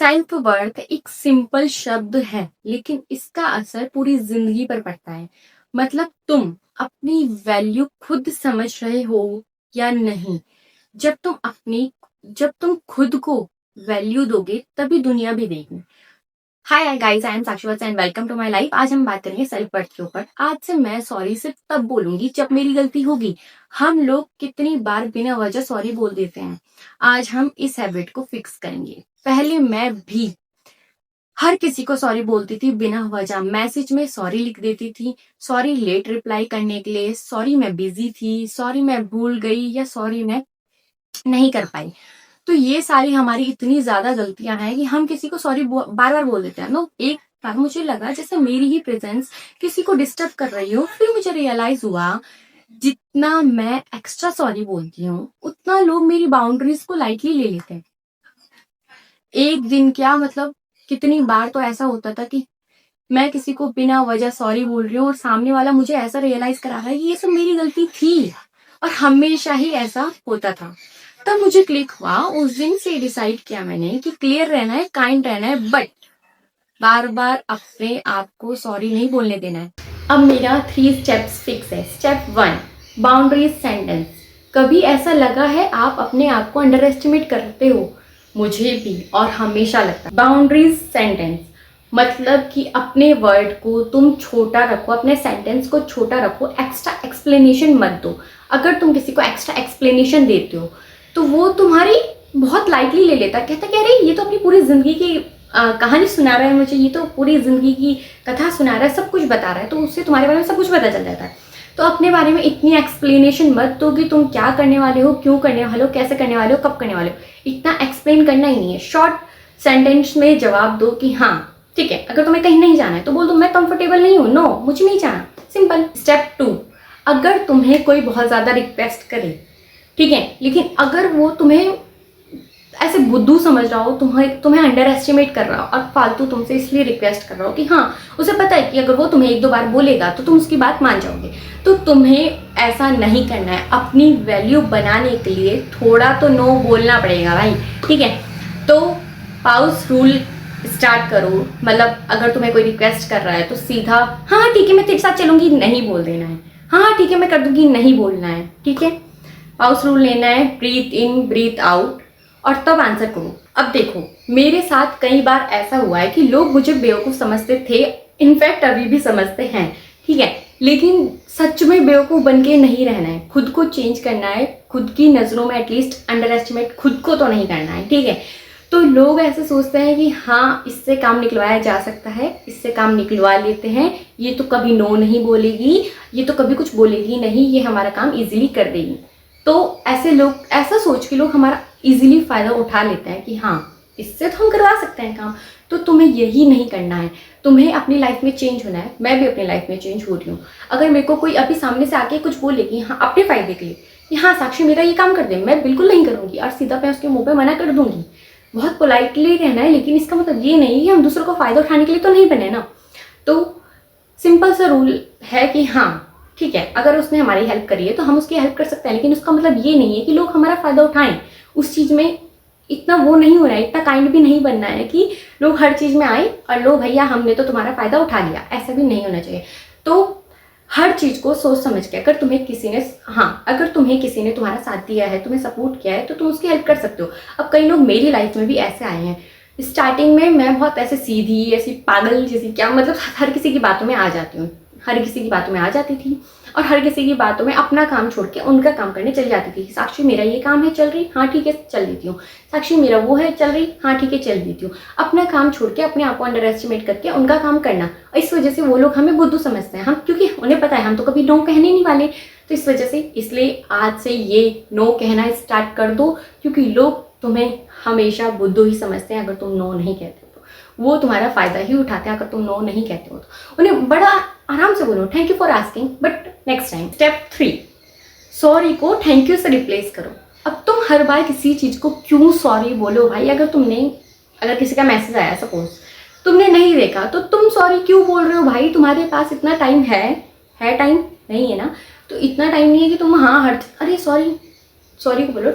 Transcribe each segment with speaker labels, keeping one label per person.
Speaker 1: Self worth एक simple शब्द है, लेकिन इसका असर पूरी जिंदगी पर पड़ता है। मतलब तुम अपनी वैल्यू खुद समझ रहे हो या नहीं। जब तुम अपनी जब तुम खुद को वैल्यू दोगे तभी दुनिया भी देगी। Hi guys, I am Sakshi Vats and welcome to my life. आज हम बात करेंगे सेल्फ वर्थ के ऊपर। आज से मैं सॉरी सिर्फ तब बोलूंगी जब मेरी गलती होगी। हम लोग कितनी बार बिना वजह सॉरी बोल देते हैं। आज हम इस हैबिट को फिक्स करेंगे। पहले मैं भी हर किसी को सॉरी बोलती थी बिना वजह। मैसेज में सॉरी लिख देती थी, सॉरी लेट रिप्लाई करने के लिए, सॉरी मैं बिजी थी, सॉरी मैं भूल गई, या सॉरी मैं नहीं कर पाई। तो ये सारी हमारी इतनी ज्यादा गलतियां हैं कि हम किसी को सॉरी बार बार बोल देते हैं। नो, एक बार मुझे लगा जैसे मेरी ही प्रेजेंस किसी को डिस्टर्ब कर रही हो। फिर मुझे रियलाइज हुआ जितना मैं एक्स्ट्रा सॉरी बोलती हूँ उतना लोग मेरी बाउंड्रीज को लाइटली ले लेते हैं। एक दिन क्या मतलब, कितनी बार तो ऐसा होता था कि मैं किसी को बिना वजह सॉरी बोल रही हूँ और सामने वाला मुझे ऐसा रियलाइज करा रहा है कि ये सब मेरी गलती थी। और हमेशा ही ऐसा होता था। तब मुझे क्लिक हुआ, उस दिन से डिसाइड किया मैंने कि क्लियर रहना है, काइंड रहना है, बट बार बार अपने आप को सॉरी नहीं बोलने देना है। अब मेरा 3 स्टेप्स फिक्स है। Step 1, boundaries sentence. कभी ऐसा लगा है आप अपने आप को अंडर एस्टिमेट करते हो? मुझे भी, और हमेशा लगता है। बाउंड्रीज सेंटेंस मतलब कि अपने वर्ड को तुम छोटा रखो, अपने सेंटेंस को छोटा रखो, एक्स्ट्रा एक्सप्लेनेशन मत दो। अगर तुम किसी को एक्स्ट्रा एक्सप्लेनेशन देते हो तो वो तुम्हारी बहुत लाइटली ले लेता, कहता कि अरे ये तो अपनी पूरी जिंदगी की कहानी सुना रहा है मुझे, ये तो पूरी जिंदगी की कथा सुना रहा है, सब कुछ बता रहा है, तो उससे तुम्हारे बारे में सब कुछ पता चल जाता है। तो अपने बारे में इतनी एक्सप्लेनेशन मत दो कि तुम क्या करने वाले हो, क्यों करने वाले हो, कैसे करने वाले हो, कब करने वाले हो। इतना एक्सप्लेन करना ही नहीं है। शॉर्ट सेंटेंस में जवाब दो कि हाँ ठीक है, अगर तुम्हें कहीं नहीं जाना है तो बोल दो मैं कंफर्टेबल नहीं हूँ, नो मुझे नहीं जाना, सिंपल। स्टेप 2, अगर तुम्हें कोई बहुत ज्यादा रिक्वेस्ट करे, ठीक है, लेकिन अगर वो तुम्हें ऐसे बुद्धू समझ रहा हो, तुम्हें अंडर एस्टिमेट कर रहा हो और फालतू तुमसे इसलिए रिक्वेस्ट कर रहा हो कि हाँ उसे पता है कि अगर वो तुम्हें 1-2 बार बोलेगा तो तुम उसकी बात मान जाओगे, तो तुम्हें ऐसा नहीं करना है। अपनी वैल्यू बनाने के लिए थोड़ा तो नो बोलना पड़ेगा भाई, ठीक है। तो पाउस रूल स्टार्ट करो। मतलब अगर तुम्हें कोई रिक्वेस्ट कर रहा है तो सीधा हाँ ठीक है मैं तेरे साथ चलूंगी नहीं बोल देना है, हाँ ठीक है मैं कर दूंगी नहीं बोलना है, ठीक है। पाउस रूल लेना है, ब्रीथ इन ब्रीथ आउट, और तब आंसर करो। अब देखो, मेरे साथ कई बार ऐसा हुआ है कि लोग मुझे बेवकूफ समझते थे, इनफैक्ट अभी भी समझते हैं, ठीक है, लेकिन सच में बेवकूफ बन के नहीं रहना है। खुद को चेंज करना है, खुद की नजरों में एटलीस्ट अंडर एस्टिमेट खुद को तो नहीं करना है, ठीक है। तो लोग ऐसे सोचते हैं कि हाँ इससे काम निकलवाया जा सकता है, इससे काम निकलवा लेते हैं, ये तो कभी नो नहीं बोलेगी, ये तो कभी कुछ बोलेगी नहीं, ये हमारा काम इजीली कर देगी। तो ऐसे लोग, ऐसा सोच के लोग हमारा इजीली फायदा उठा लेते हैं कि हाँ इससे तो हम करवा सकते हैं काम। तो तुम्हें यही नहीं करना है, तुम्हें अपनी लाइफ में चेंज होना है। मैं भी अपनी लाइफ में चेंज हो रही हूँ। अगर मेरे को कोई अभी सामने से आके कुछ बोलेगी हाँ अपने फायदे के लिए कि हाँ साक्षी मेरा ये काम कर दे, मैं बिल्कुल नहीं करूँगी और सीधा मैं उसके मुंह पे मना कर दूंगी। बहुत पोलाइटली रहना है, लेकिन इसका मतलब ये नहीं कि हम दूसरों को फायदा उठाने के लिए तो नहीं बने ना। तो सिंपल सा रूल है कि हाँ ठीक है, अगर उसने हमारी हेल्प करी है तो हम उसकी हेल्प कर सकते हैं, लेकिन उसका मतलब ये नहीं है कि लोग हमारा फायदा उठाएं। उस चीज में इतना वो नहीं हो रहा है, इतना काइंड भी नहीं बनना है कि लोग हर चीज में आए और लो भैया हमने तो तुम्हारा फायदा उठा लिया, ऐसा भी नहीं होना चाहिए। तो हर चीज को सोच समझ के, अगर तुम्हें किसी ने तुम्हारा साथ दिया है, तुम्हें सपोर्ट किया है, तो तुम उसकी हेल्प कर सकते हो। अब कई लोग मेरी लाइफ में भी ऐसे आए हैं। स्टार्टिंग में मैं बहुत ऐसे सीधी, ऐसी पागल जैसी, क्या मतलब हर किसी की बातों में आ जाती हूँ, हर किसी की बातों में आ जाती थी और हर किसी की बातों में अपना काम छोड़ के उनका काम करने चली जाती थी। साक्षी मेरा ये काम है, चल रही, हाँ ठीक है चल देती हूँ। साक्षी मेरा वो है, चल रही, हाँ ठीक है चल देती हूँ। अपना काम छोड़ के अपने आप को अंडर एस्टिमेट करके उनका काम करना। इस वजह से वो लोग हमें बुद्धू समझते हैं, हम, क्योंकि उन्हें पता है हम तो कभी नो कहने नहीं वाले। तो इस वजह से, इसलिए आज से ये नो कहना स्टार्ट कर दो, क्योंकि लोग तुम्हें हमेशा बुद्धू ही समझते हैं अगर तुम नो नहीं कहते हो। वो तुम्हारा फायदा ही उठाते हैं अगर तुम नो नहीं कहते हो तो। उन्हें बड़ा आराम से बोलो thank you for asking but next time. Step 3, sorry को थैंक यू से रिप्लेस करो। अब तुम हर बार किसी चीज को क्यों सॉरी बोलो भाई? अगर किसी का मैसेज आया, सपोज तुमने नहीं देखा, तो तुम सॉरी क्यों बोल रहे हो भाई? तुम्हारे पास इतना टाइम है टाइम नहीं है ना? तो इतना टाइम नहीं है कि तुम हाँ अरे सॉरी को बोलो,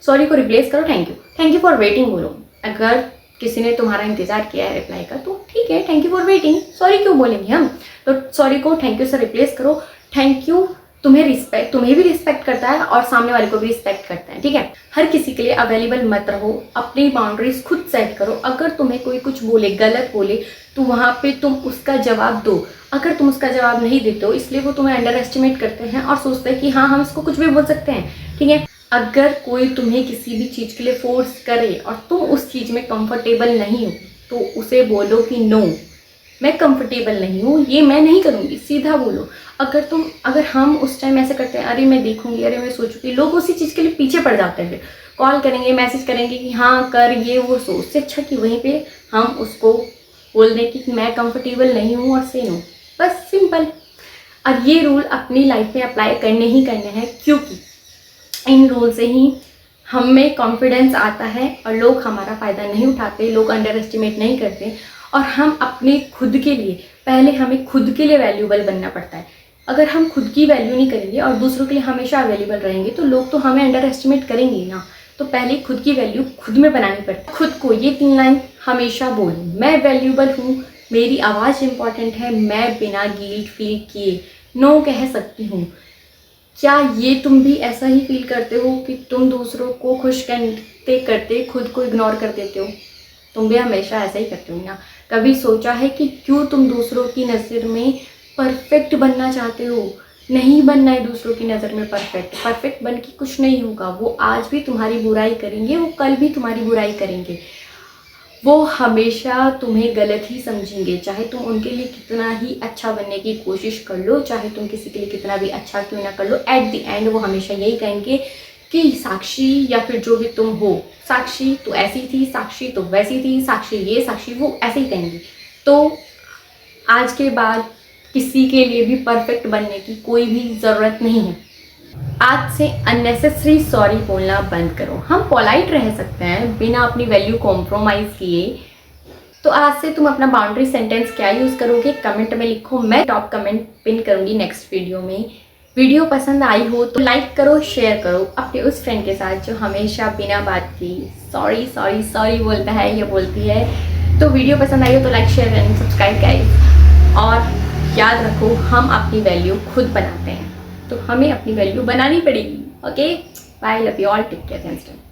Speaker 1: सॉरी को रिप्लेस करो थैंक यू फॉर वेटिंग बोलो। अगर किसी ने तुम्हारा इंतजार किया है रिप्लाई का, तो ठीक है, thank you for waiting, sorry क्यों बोलेंगे हम? तो सॉरी को थैंक यू से रिप्लेस करो। थैंक यू तुम्हें भी रिस्पेक्ट करता है और सामने वाले को भी रिस्पेक्ट करता है, ठीक है? हर किसी के लिए अवेलेबल मत रहो, अपनी बाउंड्रीज खुद सेट करो। अगर तुम्हें कोई कुछ बोले, गलत बोले, तो वहाँ पे तुम उसका जवाब दो। अगर तुम उसका जवाब नहीं देते हो, इसलिए वो तुम्हें अंडर एस्टिमेट करते हैं और सोचते हैं कि हाँ, हम इसको कुछ भी बोल सकते हैं, ठीक है? अगर कोई तुम्हें किसी भी चीज़ के लिए फोर्स करे और तुम उस चीज़ में कंफर्टेबल नहीं हो, तो उसे बोलो कि नो, मैं कंफर्टेबल नहीं हूँ, ये मैं नहीं करूँगी, सीधा बोलो। अगर हम उस टाइम ऐसे करते हैं, अरे मैं देखूंगी, अरे मैं सोचूंगी, लोग उसी चीज़ के लिए पीछे पड़ जाते हैं, फिर कॉल करेंगे, मैसेज करेंगे कि हाँ कर, ये वो। सो उससे अच्छा कि वहीं पे हम उसको बोल दें कि मैं कंफर्टेबल नहीं हूँ और से नो, बस सिंपल। और ये रूल अपनी लाइफ में अप्लाई करने ही करने हैं, क्योंकि इन रूल से ही हम में कॉन्फिडेंस आता है और लोग हमारा फ़ायदा नहीं उठाते, लोग अंडर एस्टिमेट नहीं करते। और हम अपने खुद के लिए, पहले हमें खुद के लिए वैल्यूबल बनना पड़ता है। अगर हम खुद की वैल्यू नहीं करेंगे और दूसरों के लिए हमेशा अवेलेबल रहेंगे, तो लोग तो हमें अंडर एस्टिमेट करेंगे ना। तो पहले खुद की वैल्यू खुद में बनानी पड़ती है। खुद को ये 3 लाइन हमेशा बोलें, मैं वैल्यूबल हूँ, मेरी आवाज़ इंपॉर्टेंट है, मैं बिना गिल्ट फील किए नो कह सकती हूँ। क्या ये तुम भी ऐसा ही फील करते हो कि तुम दूसरों को खुश करते करते खुद को इग्नोर कर देते हो? तुम भी हमेशा ऐसा ही करते हो ना? कभी सोचा है कि क्यों तुम दूसरों की नज़र में परफेक्ट बनना चाहते हो? नहीं बनना है दूसरों की नज़र में परफेक्ट बन के कुछ नहीं होगा। वो आज भी तुम्हारी बुराई करेंगे, वो कल भी तुम्हारी बुराई करेंगे, वो हमेशा तुम्हें गलत ही समझेंगे। चाहे तुम उनके लिए कितना ही अच्छा बनने की कोशिश कर लो, चाहे तुम किसी के लिए कितना भी अच्छा क्यों ना कर लो, एट द एंड वो हमेशा यही कहेंगे कि साक्षी या फिर जो भी तुम हो, साक्षी तो ऐसी थी, साक्षी तो वैसी थी, साक्षी ये, साक्षी वो, ऐसे ही कहेंगे। तो आज के बाद किसी के लिए भी परफेक्ट बनने की कोई भी ज़रूरत नहीं है। आज से अननेसेसरी सॉरी बोलना बंद करो। हम पोलाइट रह सकते हैं बिना अपनी वैल्यू कॉम्प्रोमाइज़ किए। तो आज से तुम अपना बाउंड्री सेंटेंस क्या यूज़ करोगे, कमेंट में लिखो। मैं टॉप कमेंट पिन करूँगी नेक्स्ट वीडियो में। वीडियो पसंद आई हो तो लाइक करो, शेयर करो अपने उस फ्रेंड के साथ जो हमेशा बिना बात की सॉरी सॉरी सॉरी बोलता है या बोलती है। तो वीडियो पसंद आई हो तो like, share and subscribe guys. और याद रखो, हम अपनी वैल्यू खुद बनाते हैं, तो हमें अपनी वैल्यू बनानी पड़ेगी। Okay, bye, love you all, take care,